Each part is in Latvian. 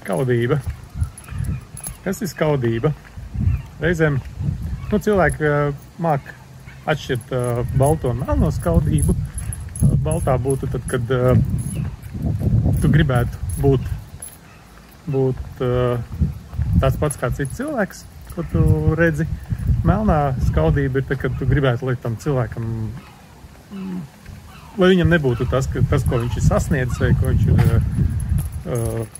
Skaudība. Kas ir skaudība? Reizēm cilvēki māk atšķirt balto un melno skaudību. Baltā būtu tad, kad tu gribētu būt tāds pats kā cits cilvēks, ko tu redzi. Melnā skaudība ir tad, kad tu gribētu, lai tam cilvēkam, lai viņam nebūtu tas, ko viņš ir sasniedzis, vai ko viņš ir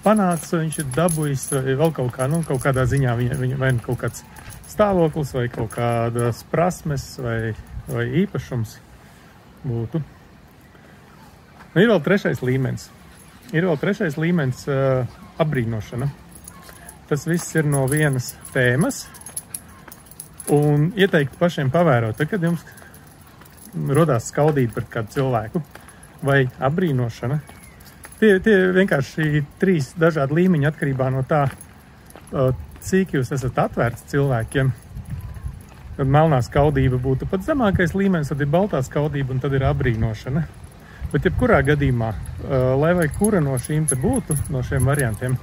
panācis, vai viņš ir dabujis, vai vēl kaut kādā ziņā viņa vai kaut kāds stāvoklis, vai kaut kādas prasmes, vai īpašums būtu. Ir vēl trešais līmenis. Apbrīnošana. Tas viss ir no vienas tēmas. Un ieteiktu pašiem pavērot, kad jums rodās skaudība par kādu cilvēku vai apbrīnošana. Tie vienkārši 3 dažādi līmeņi atkarībā no tā, cik jūs esat atvērts cilvēkiem. Tad melnā skaudība būtu pat zemākais līmenis, tad ir baltā skaudība un tad ir apbrīnošana. Bet jebkurā gadījumā, lai vai kura no šīm te būtu, no šiem variantiem,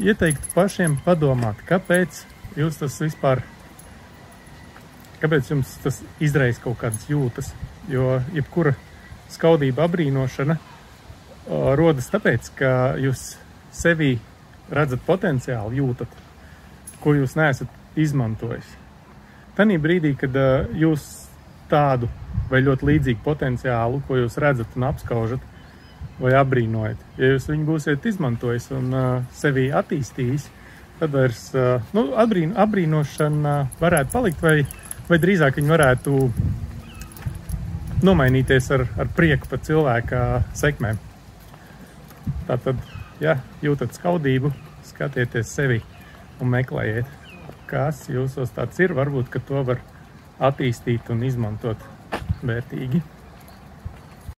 ieteiktu pašiem padomāt, kāpēc jums tas izraisa kaut kādas jūtas. Jo jebkura skaudība, apbrīnošana rodas tāpēc, ka jūs sevī redzat potenciāli, jūtat, ko jūs neesat izmantojis. Tanī brīdī, kad jūs tādu vai ļoti līdzīgu potenciālu, ko jūs redzat un apskaužat vai apbrīnojat, ja jūs viņu būsiet izmantojis un sevī attīstījis, tad vairs apbrīnošana varētu palikt vai drīzāk viņi varētu nomainīties ar prieku par cilvēka sekmēm. Tātad, ja jūtat skaudību, skatieties sevi un meklējiet, kas jūsos tāds ir. Varbūt, ka to var attīstīt un izmantot vērtīgi.